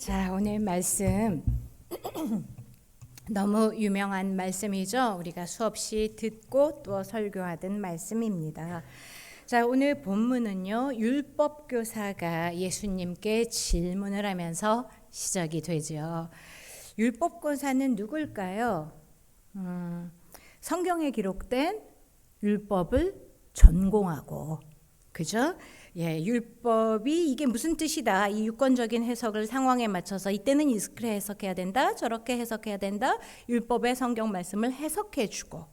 자, 오늘 말씀 너무 유명한 말씀이죠. 우리가 수없이 듣고 또 설교하던 말씀입니다. 자, 오늘 본문은요, 율법 교사가 예수님께 질문을 하면서 시작이 되죠. 율법 교사는 누굴까요? 성경에 기록된 율법을 전공하고, 그죠? 예, 율법이 이게 무슨 뜻이다. 이 유권적인 해석을 상황에 맞춰서 이때는 이렇게 해석해야 된다. 저렇게 해석해야 된다. 율법의 성경 말씀을 해석해 주고,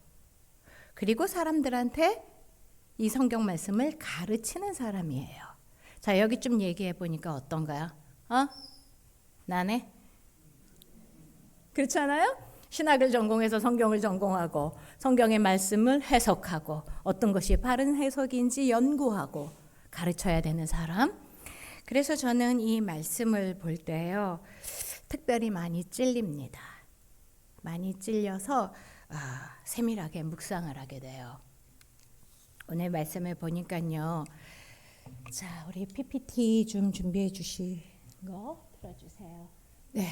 그리고 사람들한테 이 성경 말씀을 가르치는 사람이에요. 자, 여기 좀 얘기해 보니까 어떤가요? 나네? 그렇지 않아요? 신학을 전공해서 성경을 전공하고 성경의 말씀을 해석하고 어떤 것이 바른 해석인지 연구하고 가르쳐야 되는 사람. 그래서 저는 이 말씀을 볼 때요, 특별히 많이 찔립니다. 많이 찔려서 세밀하게 묵상을 하게 돼요. 오늘 말씀을 보니까요, 자, 우리 PPT 좀 준비해 주신 거 들어주세요. 네,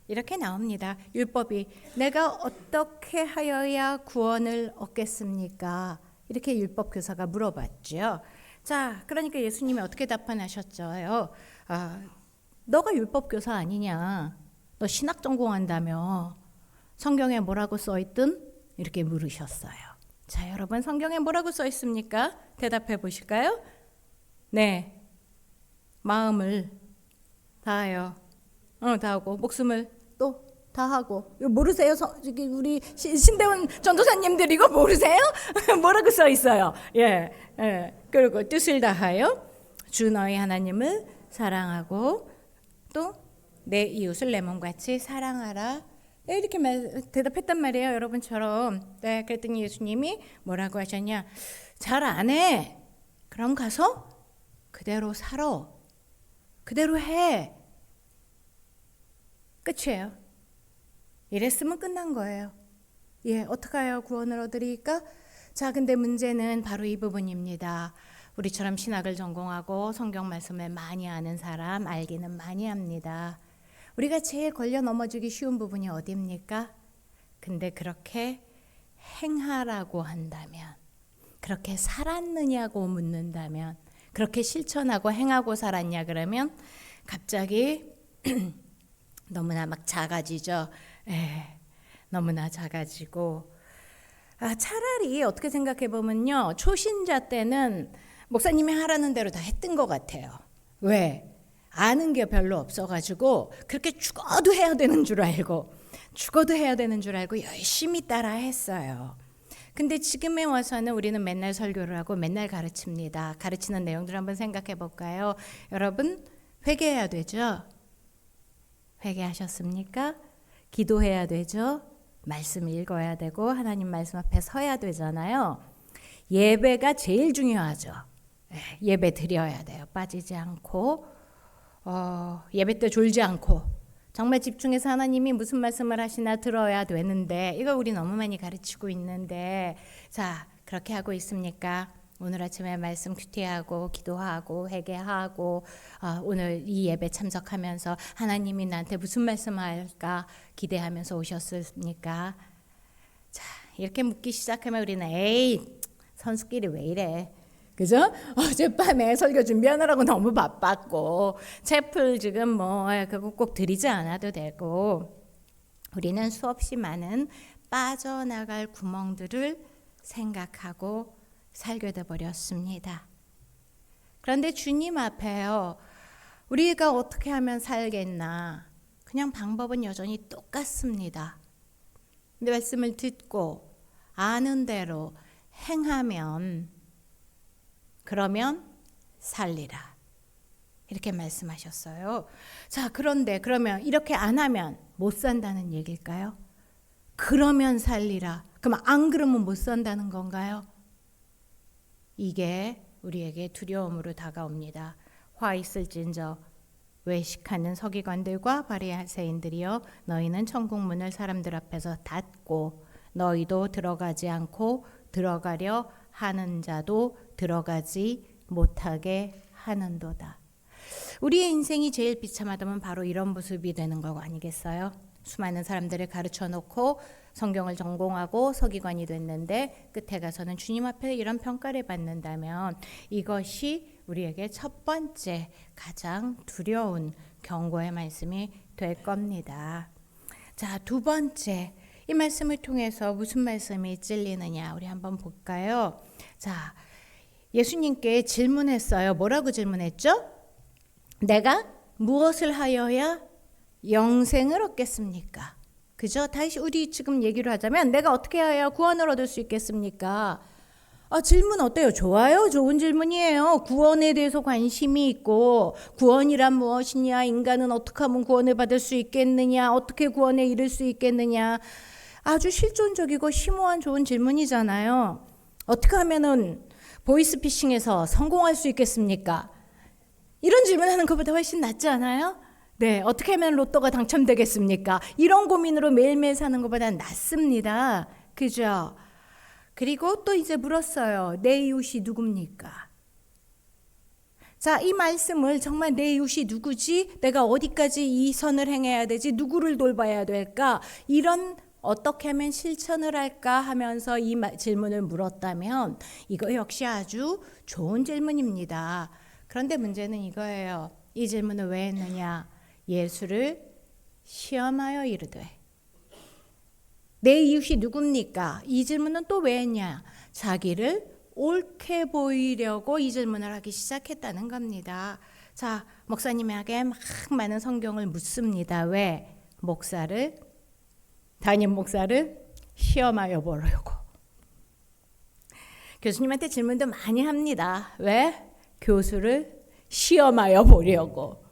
이렇게 나옵니다. 율법이 내가 어떻게 하여야 구원을 얻겠습니까? 이렇게 율법 교사가 물어봤죠. 자, 그러니까 예수님이 어떻게 답변하셨죠? 너가 율법 교사 아니냐? 너 신학 전공한다며? 성경에 뭐라고 써 있든? 이렇게 물으셨어요. 자, 여러분, 성경에 뭐라고 써 있습니까? 대답해 보실까요? 네, 마음을 다하여, 다하고 목숨을 또 다하고. 이거 모르세요? 우리 신대원 전도사님들 이거 모르세요? 뭐라고 써 있어요? 예. 그리고 뜻을 다하여 주 너희 하나님을 사랑하고 또 내 이웃을 내 몸같이 사랑하라. 이렇게 대답했단 말이에요, 여러분처럼. 네, 그랬더니 예수님이 뭐라고 하셨냐? 잘 안 해. 그럼 가서 그대로 살아. 그대로 해. 끝이에요. 이랬으면 끝난 거예요. 예, 어떡해요? 구원을 얻으리까? 자, 근데 문제는 바로 이 부분입니다. 우리처럼 신학을 전공하고 성경 말씀을 많이 아는 사람, 알기는 많이 합니다. 우리가 제일 걸려 넘어지기 쉬운 부분이 어디입니까? 근데 그렇게 행하라고 한다면, 그렇게 살았느냐고 묻는다면, 그렇게 실천하고 행하고 살았냐 그러면 갑자기 너무나 막 작아지죠. 너무나 작아지고, 차라리 어떻게 생각해 보면요, 초신자 때는 목사님이 하라는 대로 다 했던 것 같아요. 왜? 아는 게 별로 없어가지고 그렇게 죽어도 해야 되는 줄 알고 열심히 따라 했어요. 근데 지금에 와서는 우리는 맨날 설교를 하고 맨날 가르칩니다. 가르치는 내용들 한번 생각해 볼까요? 여러분, 회개해야 되죠? 회개하셨습니까? 기도해야 되죠? 말씀 읽어야 되고 하나님 말씀 앞에 서야 되잖아요. 예배가 제일 중요하죠. 예배 드려야 돼요. 빠지지 않고, 예배 때 졸지 않고 정말 집중해서 하나님이 무슨 말씀을 하시나 들어야 되는데, 이거 우리 너무 많이 가르치고 있는데, 자, 그렇게 하고 있습니까? 오늘 아침에 말씀 큐티하고 기도하고 회개하고 오늘 이 예배 참석하면서 하나님이 나한테 무슨 말씀할까 기대하면서 오셨습니까? 자, 이렇게 묻기 시작하면 우리는 에이, 선수끼리 왜 이래? 그죠? 어젯밤에 설교 준비하느라고 너무 바빴고 채플 지금 그거 꼭 드리지 않아도 되고, 우리는 수없이 많은 빠져나갈 구멍들을 생각하고 살게 돼 버렸습니다. 그런데 주님 앞에요, 우리가 어떻게 하면 살겠나? 그냥 방법은 여전히 똑같습니다. 말씀을 듣고 아는 대로 행하면, 그러면 살리라. 이렇게 말씀하셨어요. 자, 그런데 그러면 이렇게 안 하면 못 산다는 얘기일까요? 그러면 살리라. 그럼 안 그러면 못 산다는 건가요? 이게 우리에게 두려움으로 다가옵니다. 화 있을진저 외식하는 서기관들과 바리새인들이여, 너희는 천국 문을 사람들 앞에서 닫고 너희도 들어가지 않고 들어가려 하는 자도 들어가지 못하게 하는도다. 우리의 인생이 제일 비참하다면 바로 이런 모습이 되는 거 아니겠어요? 수많은 사람들을 가르쳐 놓고 성경을 전공하고 서기관이 됐는데 끝에 가서는 주님 앞에 이런 평가를 받는다면 이것이 우리에게 첫 번째 가장 두려운 경고의 말씀이 될 겁니다. 자, 두 번째, 이 말씀을 통해서 무슨 말씀이 찔리느냐 우리 한번 볼까요? 자, 예수님께 질문했어요. 뭐라고 질문했죠? 내가 무엇을 하여야 영생을 얻겠습니까? 그죠? 다시 우리 지금 얘기를 하자면 내가 어떻게 해야 구원을 얻을 수 있겠습니까? 질문 어때요? 좋아요. 좋은 질문이에요. 구원에 대해서 관심이 있고 구원이란 무엇이냐? 인간은 어떻게 하면 구원을 받을 수 있겠느냐? 어떻게 구원에 이를 수 있겠느냐? 아주 실존적이고 심오한 좋은 질문이잖아요. 어떻게 하면은 보이스피싱에서 성공할 수 있겠습니까? 이런 질문하는 것보다 훨씬 낫지 않아요? 네, 어떻게 하면 로또가 당첨되겠습니까? 이런 고민으로 매일매일 사는 것보다 낫습니다. 그죠? 그리고 또 이제 물었어요. 내 이웃이 누굽니까? 자, 이 말씀을 정말 내 이웃이 누구지? 내가 어디까지 이 선을 행해야 되지? 누구를 돌봐야 될까? 이런 어떻게 하면 실천을 할까 하면서 이 질문을 물었다면 이거 역시 아주 좋은 질문입니다. 그런데 문제는 이거예요. 이 질문을 왜 했느냐? 예수를 시험하여 이르되 내 이웃이 누굽니까? 이 질문은 또 왜 했냐? 자기를 옳게 보이려고 이 질문을 하기 시작했다는 겁니다. 자, 목사님에게 막 많은 성경을 묻습니다. 왜? 담임 목사를 시험하여 보려고. 교수님한테 질문도 많이 합니다. 왜? 교수를 시험하여 보려고.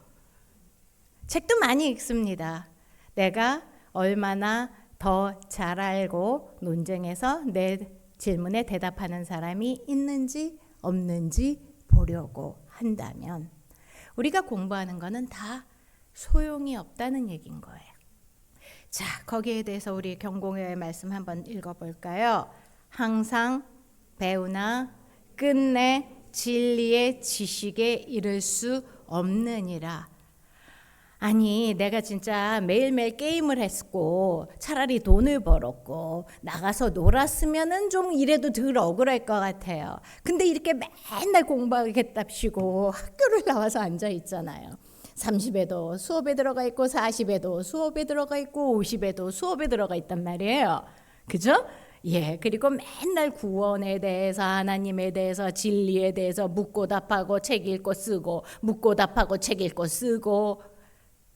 책도 많이 읽습니다. 내가 얼마나 더 잘 알고 논쟁에서 내 질문에 대답하는 사람이 있는지 없는지 보려고 한다면 우리가 공부하는 거는 다 소용이 없다는 얘기인 거예요. 자, 거기에 대해서 우리 경공의 말씀 한번 읽어볼까요? 항상 배우나 끝내 진리의 지식에 이를 수 없느니라. 아니, 내가 진짜 매일매일 게임을 했고 차라리 돈을 벌었고 나가서 놀았으면은 좀 이래도 덜 억울할 것 같아요. 근데 이렇게 맨날 공부하겠답시고 학교를 나와서 앉아 있잖아요. 30에도 수업에 들어가 있고 40에도 수업에 들어가 있고 50에도 수업에 들어가 있단 말이에요. 그죠? 예, 그리고 맨날 구원에 대해서 하나님에 대해서 진리에 대해서 묻고 답하고 책 읽고 쓰고 묻고 답하고 책 읽고 쓰고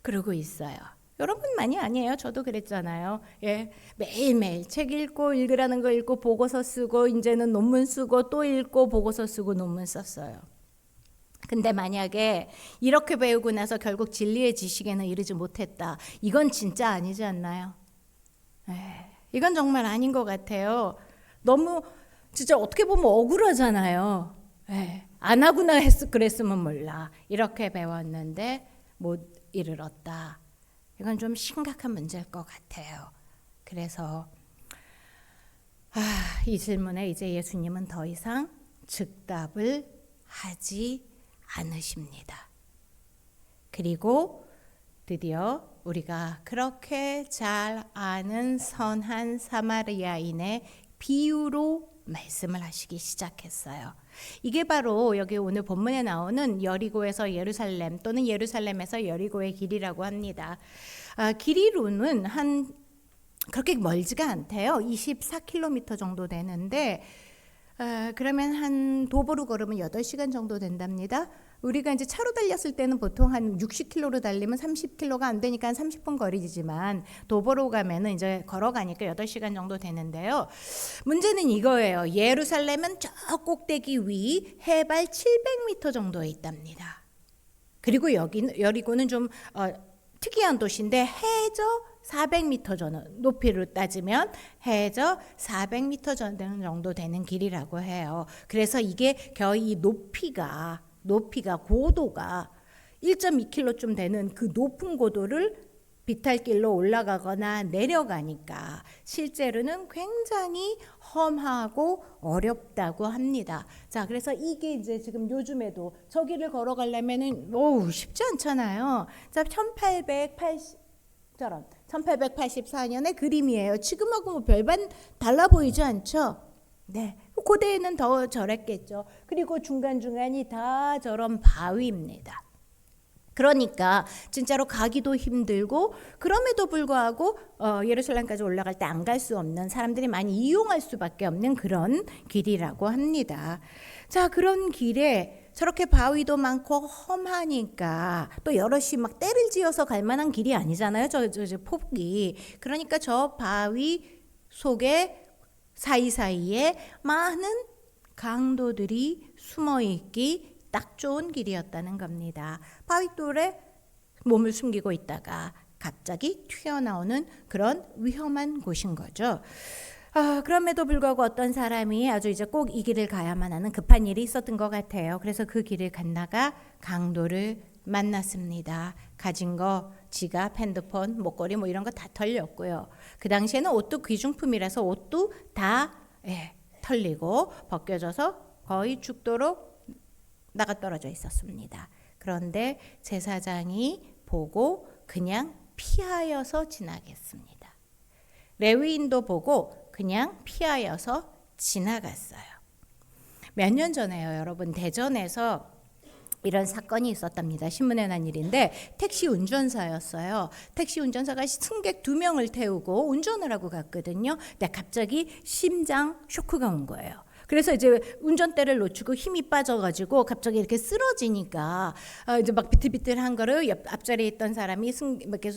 그러고 있어요. 여러분만이 아니에요. 저도 그랬잖아요. 예, 매일매일 책 읽고 읽으라는 거 읽고 보고서 쓰고 이제는 논문 쓰고 또 읽고 보고서 쓰고 논문 썼어요. 근데 만약에 이렇게 배우고 나서 결국 진리의 지식에는 이르지 못했다. 이건 진짜 아니지 않나요? 이건 정말 아닌 것 같아요. 너무 진짜 어떻게 보면 억울하잖아요. 안 하구나 그랬으면 몰라. 이렇게 배웠는데 못 이르렀다. 이건 좀 심각한 문제일 것 같아요. 그래서 이 질문에 이제 예수님은 더 이상 즉답을 하지 않으십니다. 그리고 드디어 우리가 그렇게 잘 아는 선한 사마리아인의 비유로 말씀을 하시기 시작했어요. 이게 바로 여기 오늘 본문에 나오는 여리고에서 예루살렘 또는 예루살렘에서 여리고의 길이라고 합니다. 길이로는 그렇게 멀지가 않대요. 24km 정도 되는데 그러면 한 도보로 걸으면 8시간 정도 된답니다. 우리가 이제 차로 달렸을 때는 보통 한 60km로 달리면 30km가 안 되니까 한 30분 거리지만 도보로 가면은 이제 걸어가니까 8시간 정도 되는데요. 문제는 이거예요. 예루살렘은 저 꼭대기 위 해발 700m 정도에 있답니다. 그리고 여리고는 좀 특이한 도시인데 해저 400m 높이로 따지면 해저 400m 정도 되는 길이라고 해요. 그래서 이게 거의 고도가 1.2km쯤 되는 그 높은 고도를 비탈길로 올라가거나 내려가니까 실제로는 굉장히 험하고 어렵다고 합니다. 자, 그래서 이게 이제 지금 요즘에도 저 길을 걸어가려면은 쉽지 않잖아요. 자, 1884년의 그림이에요. 지금하고 뭐 별반 달라 보이지 않죠? 네, 고대에는 더 저랬겠죠. 그리고 중간중간이 다 저런 바위입니다. 그러니까 진짜로 가기도 힘들고 그럼에도 불구하고 예루살렘까지 올라갈 때 안 갈 수 없는 사람들이 많이 이용할 수밖에 없는 그런 길이라고 합니다. 자, 그런 길에 저렇게 바위도 많고 험하니까 또 여럿이 막 떼를 지어서 갈 만한 길이 아니잖아요. 저 폭이. 그러니까 저 바위 속에 사이사이에 많은 강도들이 숨어있기 딱 좋은 길이었다는 겁니다. 바위돌에 몸을 숨기고 있다가 갑자기 튀어나오는 그런 위험한 곳인 거죠. 그럼에도 불구하고 어떤 사람이 아주 이제 꼭 이 길을 가야만 하는 급한 일이 있었던 것 같아요. 그래서 그 길을 갔다가 강도를 만났습니다. 가진 거 지갑, 핸드폰, 목걸이 뭐 이런 거 다 털렸고요. 그 당시에는 옷도 귀중품이라서 옷도 다 털리고 벗겨져서 거의 죽도록 나가 떨어져 있었습니다. 그런데 제사장이 보고 그냥 피하여서 지나갔습니다. 레위인도 보고 그냥 피하여서 지나갔어요. 몇 년 전에요, 여러분. 대전에서 이런 사건이 있었답니다. 신문에 난 일인데 택시 운전사였어요. 택시 운전사가 승객 2명을 태우고 운전을 하고 갔거든요. 근데 갑자기 심장 쇼크가 온 거예요. 그래서 이제 운전대를 놓치고 힘이 빠져가지고 갑자기 이렇게 쓰러지니까 이제 막 비틀비틀한 거를 앞자리에 있던 사람이 이렇게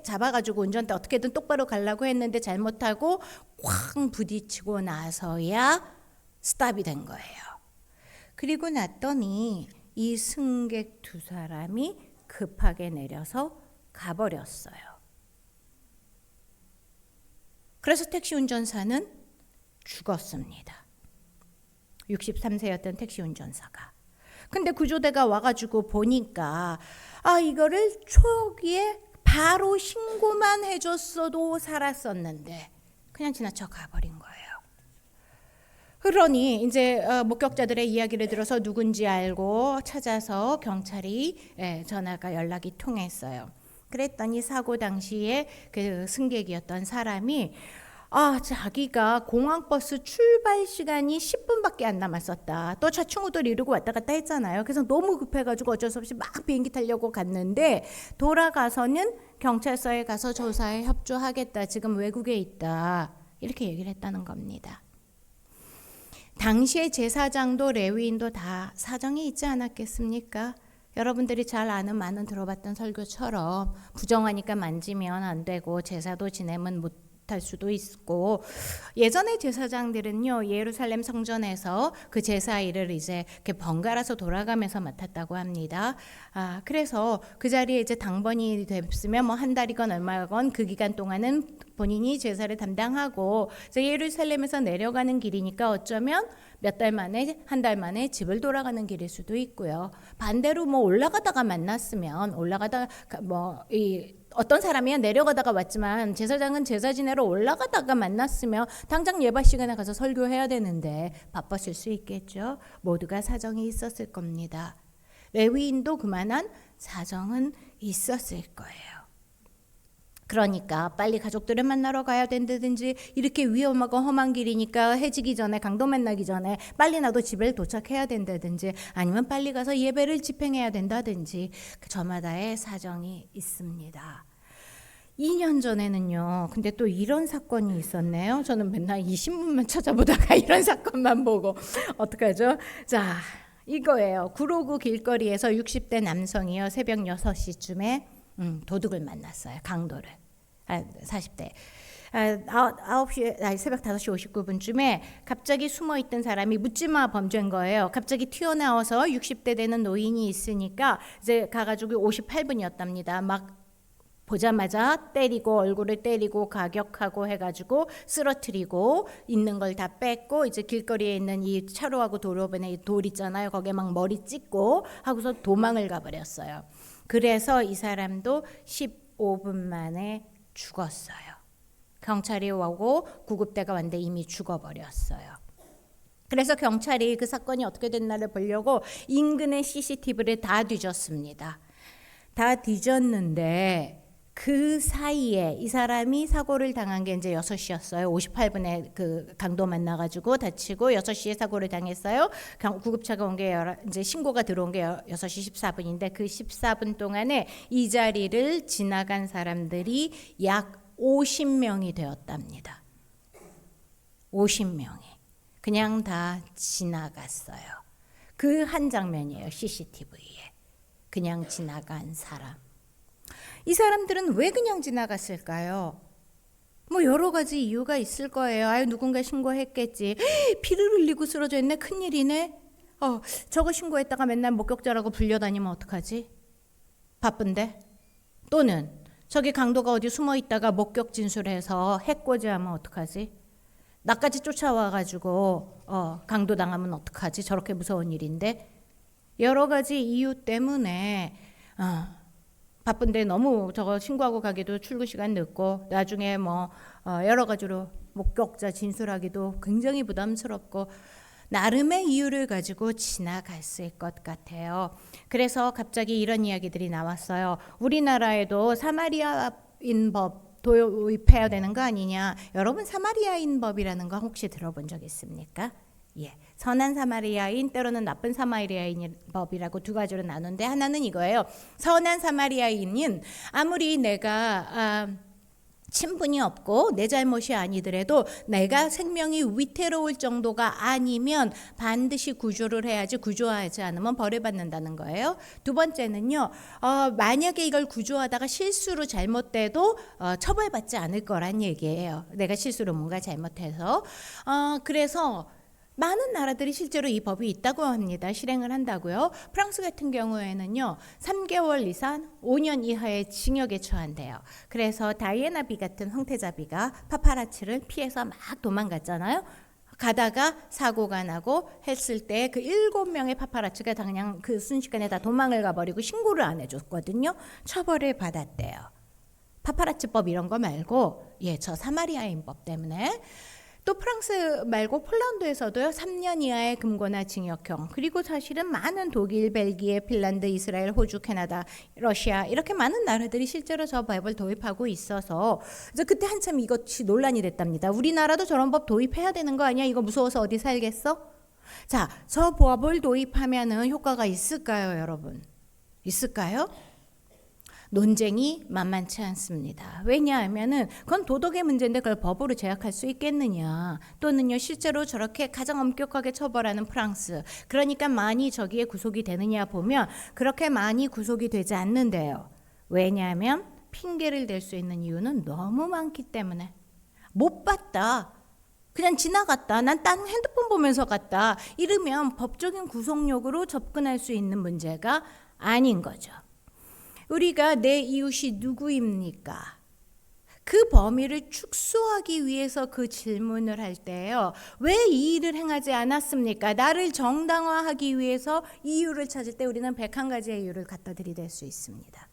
잡아가지고 운전대 어떻게든 똑바로 가려고 했는데 잘못하고 쾅 부딪히고 나서야 스탑이 된 거예요. 그리고 났더니 이 승객 2사람이 급하게 내려서 가버렸어요. 그래서 택시 운전사는 죽었습니다. 63세였던 택시 운전사가. 근데 구조대가 와가지고 보니까 이거를 초기에 바로 신고만 해줬어도 살았었는데 그냥 지나쳐 가버린 거예요. 그러니 이제 목격자들의 이야기를 들어서 누군지 알고 찾아서 경찰이 전화가 연락이 통했어요. 그랬더니 사고 당시에 그 승객이었던 사람이 자기가 공항버스 출발 시간이 10분밖에 안 남았었다. 또 좌충우돌 이루고 왔다 갔다 했잖아요. 그래서 너무 급해가지고 어쩔 수 없이 막 비행기 타려고 갔는데 돌아가서는 경찰서에 가서 조사에 협조하겠다. 지금 외국에 있다. 이렇게 얘기를 했다는 겁니다. 당시에 제사장도 레위인도 다 사정이 있지 않았겠습니까? 여러분들이 잘 아는 많은 들어봤던 설교처럼 부정하니까 만지면 안 되고 제사도 지내면 못할 수도 있고 예전의 제사장들은요 예루살렘 성전에서 그 제사 일을 이제 이렇게 번갈아서 돌아가면서 맡았다고 합니다. 그래서 그 자리에 이제 당번이 됐으면 뭐 한 달이건 얼마건 그 기간 동안은 본인이 제사를 담당하고 이제 예루살렘에서 내려가는 길이니까 어쩌면 몇 달 만에 한 달 만에 집을 돌아가는 길일 수도 있고요. 반대로 뭐 올라가다가 만났으면 어떤 사람이야 내려가다가 왔지만 제사장은 제사 지내러 올라가다가 만났으면 당장 예배 시간에 가서 설교해야 되는데 바빴을 수 있겠죠. 모두가 사정이 있었을 겁니다. 레위인도 그만한 사정은 있었을 거예요. 그러니까 빨리 가족들을 만나러 가야 된다든지 이렇게 위험하고 험한 길이니까 해지기 전에 강도 만나기 전에 빨리 나도 집에 도착해야 된다든지 아니면 빨리 가서 예배를 집행해야 된다든지 저마다의 사정이 있습니다. 2년 전에는요. 근데 또 이런 사건이 있었네요. 저는 맨날 이 신문만 찾아보다가 이런 사건만 보고 어떡하죠? 자, 이거예요. 구로구 길거리에서 60대 남성이요. 새벽 6시쯤에 도둑을 만났어요. 강도를. 40대. 9시, 새벽 5시 59분쯤에 갑자기 숨어있던 사람이 묻지마 범죄인 거예요. 갑자기 튀어나와서 60대 되는 노인이 있으니까 이제 가가지고 58분이었답니다. 막 보자마자 때리고 얼굴을 때리고 가격하고 해가지고 쓰러뜨리고 있는 걸 다 뺐고 이제 길거리에 있는 이 차로하고 도로변에 돌 있잖아요. 거기에 막 머리 찍고 하고서 도망을 가버렸어요. 그래서 이 사람도 15분 만에 죽었어요. 경찰이 오고 구급대가 왔는데 이미 죽어버렸어요. 그래서 경찰이 그 사건이 어떻게 됐나를 보려고 인근의 CCTV를 다 뒤졌습니다. 다 뒤졌는데 그 사이에 이 사람이 사고를 당한 게 이제 6시였어요. 58분에 그 강도 만나가지고 다치고 6시에 사고를 당했어요. 구급차가 온 게 이제 신고가 들어온 게 6시 14분인데 그 14분 동안에 이 자리를 지나간 사람들이 약 50명이 되었답니다. 50명이 그냥 다 지나갔어요. 그 한 장면이에요. CCTV에 그냥 지나간 사람. 이 사람들은 왜 그냥 지나갔을까요? 뭐 여러 가지 이유가 있을 거예요. 아유 누군가 신고했겠지. 피를 흘리고 쓰러져 있네. 큰일이네. 저거 신고했다가 맨날 목격자라고 불려다니면 어떡하지? 바쁜데. 또는 저기 강도가 어디 숨어 있다가 목격 진술해서 해코지하면 어떡하지? 나까지 쫓아와가지고 강도 당하면 어떡하지? 저렇게 무서운 일인데. 여러 가지 이유 때문에 바쁜데 너무 저거 신고하고 가기도 출근 시간 늦고 나중에 뭐 여러 가지로 목격자 진술하기도 굉장히 부담스럽고 나름의 이유를 가지고 지나갔을 것 같아요. 그래서 갑자기 이런 이야기들이 나왔어요. 우리나라에도 사마리아인 법 도입해야 되는 거 아니냐. 여러분 사마리아인 법이라는 거 혹시 들어본 적 있습니까? 예, 선한 사마리아인 때로는 나쁜 사마리아인 법이라고 두 가지로 나누는데 하나는 이거예요. 선한 사마리아인은 아무리 내가 친분이 없고 내 잘못이 아니더라도 내가 생명이 위태로울 정도가 아니면 반드시 구조를 해야지 구조하지 않으면 벌을 받는다는 거예요. 두 번째는요. 만약에 이걸 구조하다가 실수로 잘못돼도 처벌받지 않을 거란 얘기예요. 내가 실수로 뭔가 잘못해서. 그래서 많은 나라들이 실제로 이 법이 있다고 합니다. 실행을 한다고요. 프랑스 같은 경우에는요. 3개월 이상 5년 이하의 징역에 처한대요. 그래서 다이애나 비 같은 황태자비가 파파라치를 피해서 막 도망갔잖아요. 가다가 사고가 나고 했을 때 그 7명의 파파라치가 그냥 그 순식간에 다 도망을 가버리고 신고를 안 해줬거든요. 처벌을 받았대요. 파파라치법 이런 거 말고 저 사마리아인법 때문에. 또 프랑스 말고 폴란드에서도요 3년 이하의 금고나 징역형, 그리고 사실은 많은 독일, 벨기에, 핀란드, 이스라엘, 호주, 캐나다, 러시아 이렇게 많은 나라들이 실제로 저 법을 도입하고 있어서 이제 그때 한참 이것이 논란이 됐답니다. 우리나라도 저런 법 도입해야 되는 거 아니야? 이거 무서워서 어디 살겠어? 자, 저 법을 도입하면은 효과가 있을까요, 여러분? 있을까요? 논쟁이 만만치 않습니다. 왜냐하면은 그건 도덕의 문제인데 그걸 법으로 제약할 수 있겠느냐. 또는요 실제로 저렇게 가장 엄격하게 처벌하는 프랑스. 그러니까 많이 저기에 구속이 되느냐 보면 그렇게 많이 구속이 되지 않는데요. 왜냐하면 핑계를 댈 수 있는 이유는 너무 많기 때문에. 못 봤다. 그냥 지나갔다. 난 딴 핸드폰 보면서 갔다. 이러면 법적인 구속력으로 접근할 수 있는 문제가 아닌 거죠. 우리가 내 이웃이 누구입니까? 그 범위를 축소하기 위해서 그 질문을 할 때요. 왜 이 일을 행하지 않았습니까? 나를 정당화하기 위해서 이유를 찾을 때 우리는 101가지의 이유를 갖다 들이댈 수 있습니다.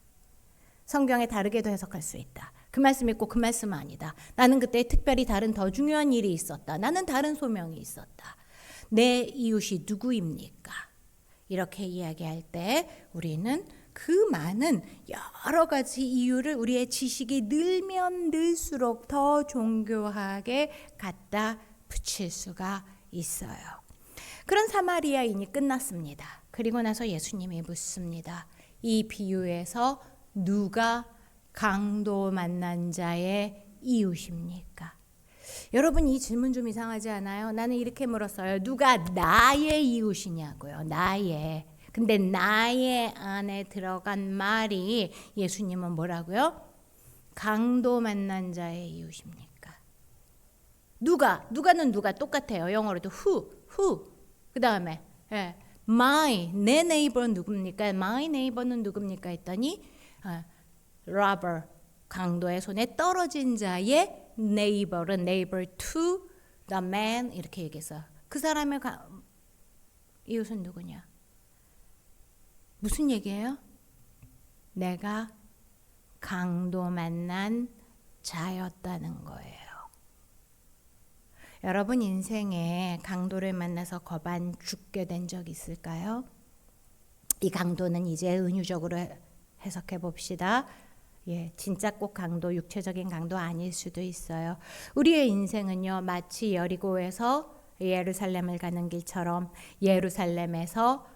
성경에 다르게도 해석할 수 있다. 그 말씀 있고 그 말씀은 아니다. 나는 그때 특별히 다른 더 중요한 일이 있었다. 나는 다른 소명이 있었다. 내 이웃이 누구입니까? 이렇게 이야기할 때 우리는 그 많은 여러 가지 이유를 우리의 지식이 늘면 늘수록 더 정교하게 갖다 붙일 수가 있어요. 그런 사마리아인이 끝났습니다. 그리고 나서 예수님이 묻습니다. 이 비유에서 누가 강도 만난 자의 이웃입니까? 여러분 이 질문 좀 이상하지 않아요? 나는 이렇게 물었어요. 누가 나의 이웃이냐고요. 나의. 근데 나의 안에 들어간 말이 예수님은 뭐라고요? 강도 만난 자의 이웃입니까? 누가는 누가 똑같아요. 영어로도 who. 그 다음에 my, 내 네이버는 누굽니까? my neighbor는 누굽니까? 했더니 robber, 강도의 손에 떨어진 자의 neighbor은 neighbor to the man 이렇게 얘기해서 그 사람의 이웃은 누구냐? 무슨 얘기예요? 내가 강도 만난 자였다는 거예요. 여러분 인생에 강도를 만나서 거반 죽게 된 적 있을까요? 이 강도는 이제 은유적으로 해석해 봅시다. 진짜 꼭 강도, 육체적인 강도 아닐 수도 있어요. 우리의 인생은요, 마치 여리고에서 예루살렘을 가는 길처럼 예루살렘에서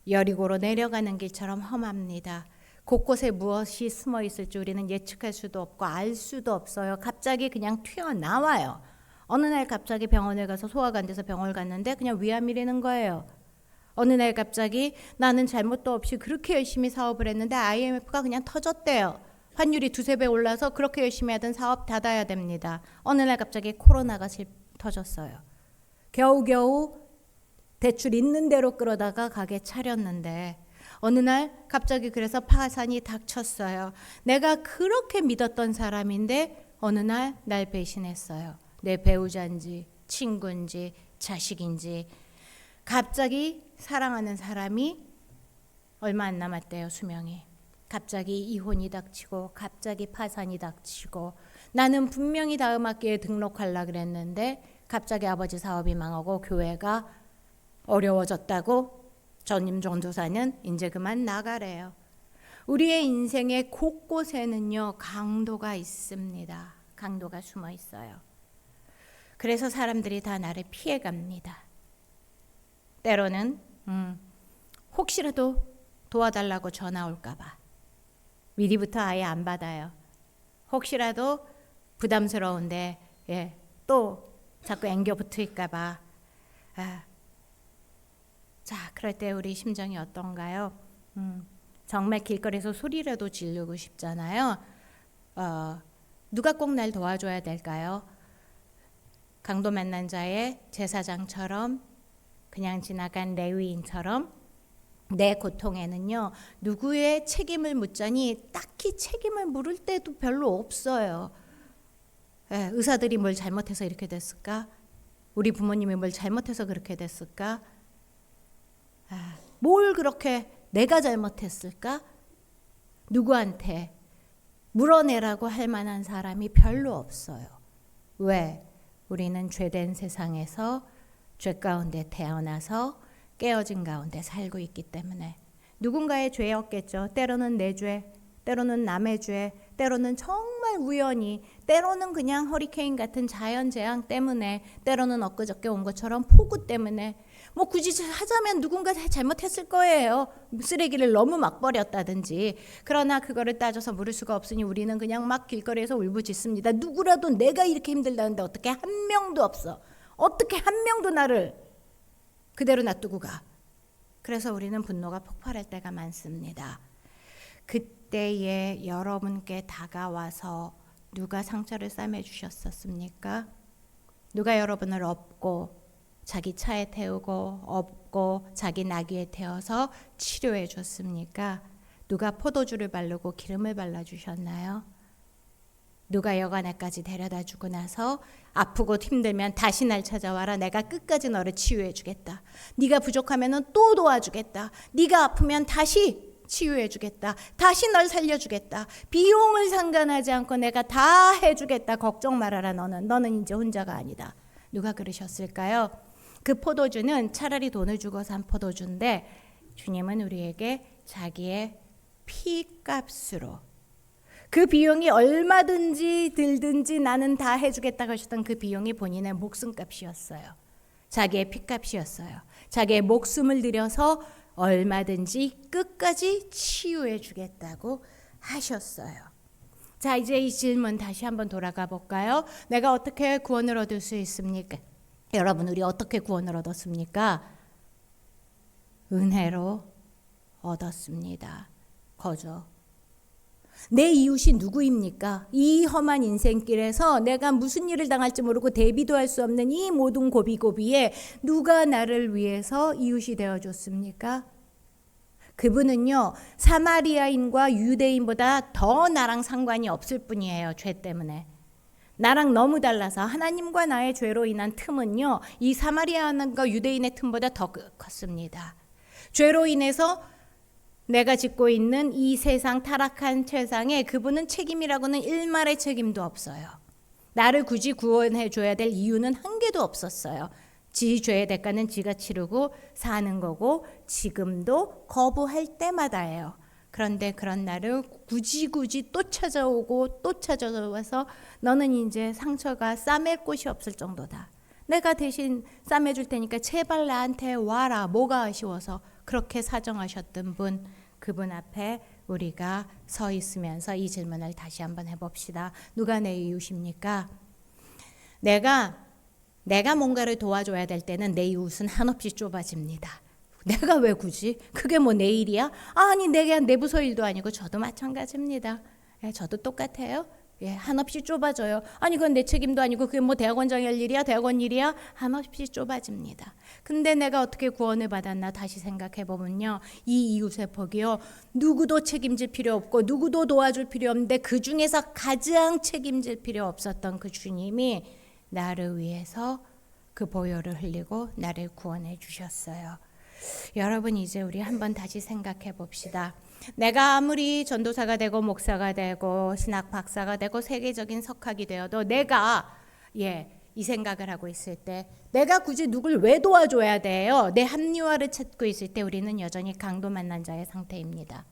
여리고로 내려가는 길처럼 험합니다. 곳곳에 무엇이 숨어 있을지 우리는 예측할 수도 없고 알 수도 없어요. 갑자기 그냥 튀어나와요. 어느 날 갑자기 병원에 가서 소화가 안 돼서 병원을 갔는데 그냥 위암이라는 거예요. 어느 날 갑자기 나는 잘못도 없이 그렇게 열심히 사업을 했는데 IMF가 그냥 터졌대요. 환율이 2~3배 올라서 그렇게 열심히 하던 사업 닫아야 됩니다. 어느 날 갑자기 코로나가 터졌어요. 겨우겨우 대출 있는 대로 끌어다가 가게 차렸는데 어느 날 갑자기 그래서 파산이 닥쳤어요. 내가 그렇게 믿었던 사람인데 어느 날 배신했어요. 내 배우자인지 친구인지 자식인지 갑자기 사랑하는 사람이 얼마 안 남았대요. 수명이. 갑자기 이혼이 닥치고 갑자기 파산이 닥치고 나는 분명히 다음 학기에 등록하려고 그랬는데 갑자기 아버지 사업이 망하고 교회가 어려워졌다고 전임 전도사는 이제 그만 나가래요. 우리의 인생의 곳곳에는요 강도가 있습니다. 강도가 숨어 있어요. 그래서 사람들이 다 나를 피해갑니다. 때로는 혹시라도 도와달라고 전화 올까 봐 미리부터 아예 안 받아요. 혹시라도 부담스러운데 또 자꾸 앵겨 붙을까 봐. 자, 그럴 때 우리 심정이 어떤가요? 정말 길거리에서 소리라도 지르고 싶잖아요. 누가 꼭 날 도와줘야 될까요? 강도 만난 자의 제사장처럼 그냥 지나간 레위인처럼 내 고통에는요 누구의 책임을 묻자니 딱히 책임을 물을 때도 별로 없어요. 의사들이 뭘 잘못해서 이렇게 됐을까? 우리 부모님이 뭘 잘못해서 그렇게 됐을까? 뭘 그렇게 내가 잘못했을까? 누구한테 물어내라고 할 만한 사람이 별로 없어요. 왜? 우리는 죄된 세상에서 죄 가운데 태어나서 깨어진 가운데 살고 있기 때문에 누군가의 죄였겠죠. 때로는 내 죄, 때로는 남의 죄, 때로는 정말 우연히, 때로는 그냥 허리케인 같은 자연재앙 때문에, 때로는 엊그저께 온 것처럼 폭우 때문에 뭐 굳이 하자면 누군가 잘못했을 거예요. 쓰레기를 너무 막 버렸다든지. 그러나 그거를 따져서 물을 수가 없으니 우리는 그냥 막 길거리에서 울부짖습니다. 누구라도 내가 이렇게 힘들다는데 어떻게 한 명도 없어. 어떻게 한 명도 나를 그대로 놔두고 가. 그래서 우리는 분노가 폭발할 때가 많습니다. 그때에 여러분께 다가와서 누가 상처를 싸매주셨었습니까? 누가 여러분을 업고 자기 차에 태우고 업고 자기 나귀에 태워서 치료해 줬습니까? 누가 포도주를 바르고 기름을 발라주셨나요? 누가 여관에까지 데려다 주고 나서 아프고 힘들면 다시 날 찾아와라. 내가 끝까지 너를 치유해 주겠다. 네가 부족하면 또 도와주겠다. 네가 아프면 다시 치유해 주겠다. 다시 널 살려주겠다. 비용을 상관하지 않고 내가 다 해주겠다. 걱정 말아라. 너는 이제 혼자가 아니다. 누가 그러셨을까요? 그 포도주는 차라리 돈을 주고 산 포도주인데 주님은 우리에게 자기의 피값으로 그 비용이 얼마든지 들든지 나는 다 해주겠다고 하셨던 그 비용이 본인의 목숨값이었어요. 자기의 피값이었어요. 자기의 목숨을 들여서 얼마든지 끝까지 치유해 주겠다고 하셨어요. 자, 이제 이 질문 다시 한번 돌아가 볼까요? 내가 어떻게 구원을 얻을 수 있습니까? 여러분, 우리 어떻게 구원을 얻었습니까? 은혜로 얻었습니다. 거저. 내 이웃이 누구입니까? 이 험한 인생길에서 내가 무슨 일을 당할지 모르고 대비도 할 수 없는 이 모든 고비고비에 누가 나를 위해서 이웃이 되어줬습니까? 그분은요, 사마리아인과 유대인보다 더 나랑 상관이 없을 뿐이에요. 죄 때문에. 나랑 너무 달라서 하나님과 나의 죄로 인한 틈은요, 이 사마리아인과 유대인의 틈보다 더 컸습니다. 죄로 인해서 내가 짓고 있는 이 세상 타락한 세상에 그분은 책임이라고는 일말의 책임도 없어요. 나를 굳이 구원해 줘야 될 이유는 한 개도 없었어요. 지 죄의 대가는 지가 치르고 사는 거고 지금도 거부할 때마다예요. 그런데 그런 나를 굳이 또 찾아오고 또 찾아와서 너는 이제 상처가 싸맬 곳이 없을 정도다. 내가 대신 싸매줄 테니까 제발 나한테 와라. 뭐가 아쉬워서 그렇게 사정하셨던 분, 그분 앞에 우리가 서 있으면서 이 질문을 다시 한번 해봅시다. 누가 내 이웃입니까? 내가 뭔가를 도와줘야 될 때는 내 이웃은 한없이 좁아집니다. 내가 왜 굳이? 그게 뭐 내 일이야? 아니 내가 내 부서 일도 아니고 저도 마찬가지입니다. 예, 저도 똑같아요. 예, 한없이 좁아져요. 아니 그건 내 책임도 아니고 그게 뭐 대학원장이 할 일이야? 대학원 일이야? 한없이 좁아집니다. 근데 내가 어떻게 구원을 받았나 다시 생각해 보면요. 이 이웃의 복이요. 누구도 책임질 필요 없고 누구도 도와줄 필요 없는데 그 중에서 가장 책임질 필요 없었던 그 주님이 나를 위해서 그 보혈을 흘리고 나를 구원해 주셨어요. 여러분 이제 우리 한번 다시 생각해 봅시다. 내가 아무리 전도사가 되고 목사가 되고 신학 박사가 되고 세계적인 석학이 되어도 내가 이 생각을 하고 있을 때 내가 굳이 누굴 왜 도와줘야 돼요? 내 합리화를 찾고 있을 때 우리는 여전히 강도 만난 자의 상태입니다.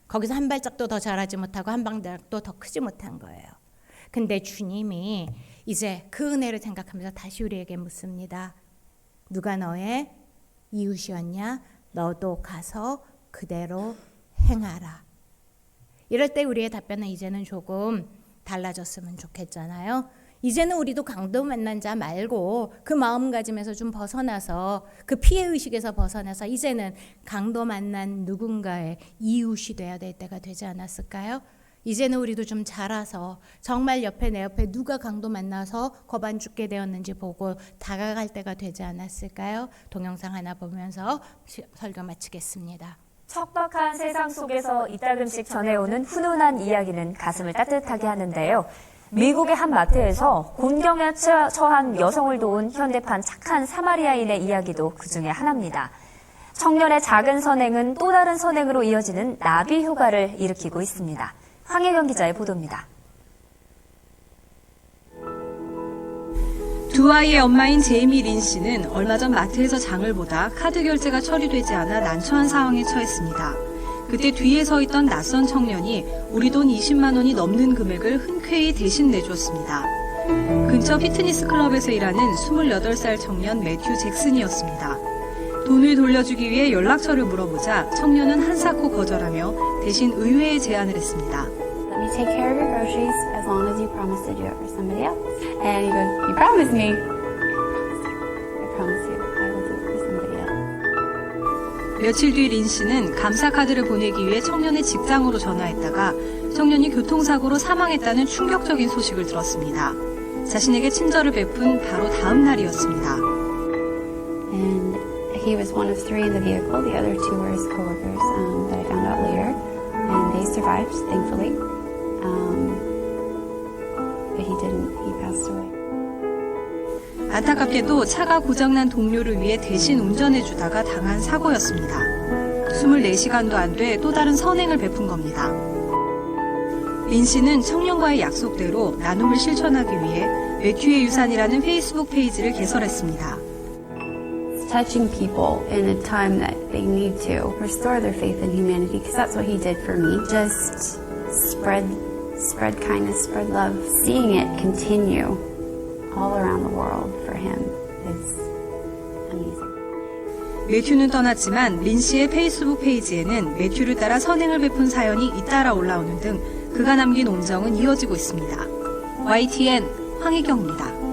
거기서 한 발짝도 더 자라지 못하고 한 발짝도 더 크지 못한 거예요. 근데 주님이 이제 그 은혜를 생각하면서 다시 우리에게 묻습니다. 누가 너의 이웃이었냐? 너도 가서 그대로 행하라. 이럴 때 우리의 답변은 이제는 조금 달라졌으면 좋겠잖아요. 이제는 우리도 강도 만난 자 말고 그 마음가짐에서 좀 벗어나서 그 피해의식에서 벗어나서 이제는 강도 만난 누군가의 이웃이 돼야 될 때가 되지 않았을까요? 이제는 우리도 좀 자라서 정말 내 옆에 누가 강도 만나서 겁 안 죽게 되었는지 보고 다가갈 때가 되지 않았을까요? 동영상 하나 보면서 설교 마치겠습니다. 척박한 세상 속에서 이따금씩 전해오는 훈훈한 이야기는 가슴을 따뜻하게 하는데요. 미국의 한 마트에서 곤경에 처한 여성을 도운 현대판 착한 사마리아인의 이야기도 그 중에 하나입니다. 청년의 작은 선행은 또 다른 선행으로 이어지는 나비 효과를 일으키고 있습니다. 황혜경 기자의 보도입니다. 두 아이의 엄마인 제이미 린 씨는 얼마 전 마트에서 장을 보다 카드 결제가 처리되지 않아 난처한 상황에 처했습니다. 그때 뒤에 서 있던 낯선 청년이 우리 돈 20만 원이 넘는 금액을 흔쾌히 대신 내주었습니다. 근처 피트니스 클럽에서 일하는 28살 청년 매튜 잭슨이었습니다. 돈을 돌려주기 위해 연락처를 물어보자 청년은 한사코 거절하며 대신 의회에 제안을 했습니다. Let me take care of your groceries as long as you promise to do it for somebody else. And he goes, you promised me. I promise you I will do it for somebody else. 며칠 뒤 린 씨는 감사 카드를 보내기 위해 청년의 직장으로 전화했다가 청년이 교통사고로 사망했다는 충격적인 소식을 들었습니다. 자신에게 친절을 베푼 바로 다음 날이었습니다. And he was one of 3 in the vehicle. The other 2 were his coworkers that I found out later. And they survived, thankfully. But he didn't. He passed away. 안타깝게도 차가 고장난 동료를 위해 대신 운전해주다가 당한 사고였습니다. 24시간도 안 돼 또 다른 선행을 베푼 겁니다. 린 씨는 청년과의 약속대로 나눔을 실천하기 위해 매튜의 유산이라는 페이스북 페이지를 개설했습니다. Touching people in a time that they need to restore their faith in humanity, because that's what he did for me. Just spread kindness, spread love. Seeing it continue all around the world for him is amazing. 매튜는 떠났지만 린 씨의 페이스북 페이지에는 매튜를 따라 선행을 베푼 사연이 잇따라 올라오는 등 그가 남긴 온정은 이어지고 있습니다. YTN 황희경입니다.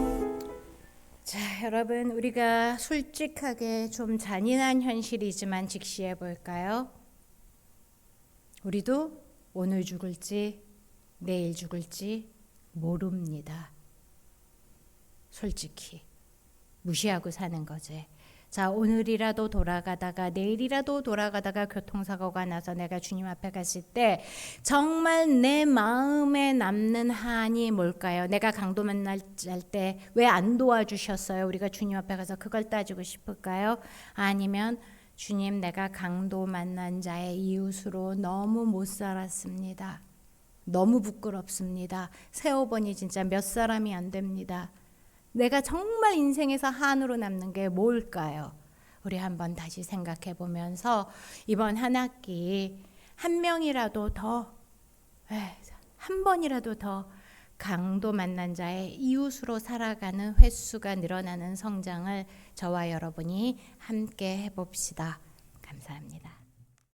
자, 여러분 우리가 솔직하게 좀 잔인한 현실이지만 직시해 볼까요? 우리도 오늘 죽을지 내일 죽을지 모릅니다. 솔직히 무시하고 사는 거지. 자, 오늘이라도 돌아가다가 내일이라도 돌아가다가 교통사고가 나서 내가 주님 앞에 갔을 때 정말 내 마음에 남는 한이 뭘까요? 내가 강도 만날 때 왜 안 도와주셨어요? 우리가 주님 앞에 가서 그걸 따지고 싶을까요? 아니면 주님, 내가 강도 만난 자의 이웃으로 너무 못 살았습니다. 너무 부끄럽습니다. 세어보니 진짜 몇 사람이 안 됩니다. 내가 정말 인생에서 한으로 남는 게 뭘까요? 우리 한번 다시 생각해 보면서 이번 한 학기 한 명이라도 더, 한 번이라도 더 강도 만난 자의 이웃으로 살아가는 횟수가 늘어나는 성장을 저와 여러분이 함께 해봅시다. 감사합니다.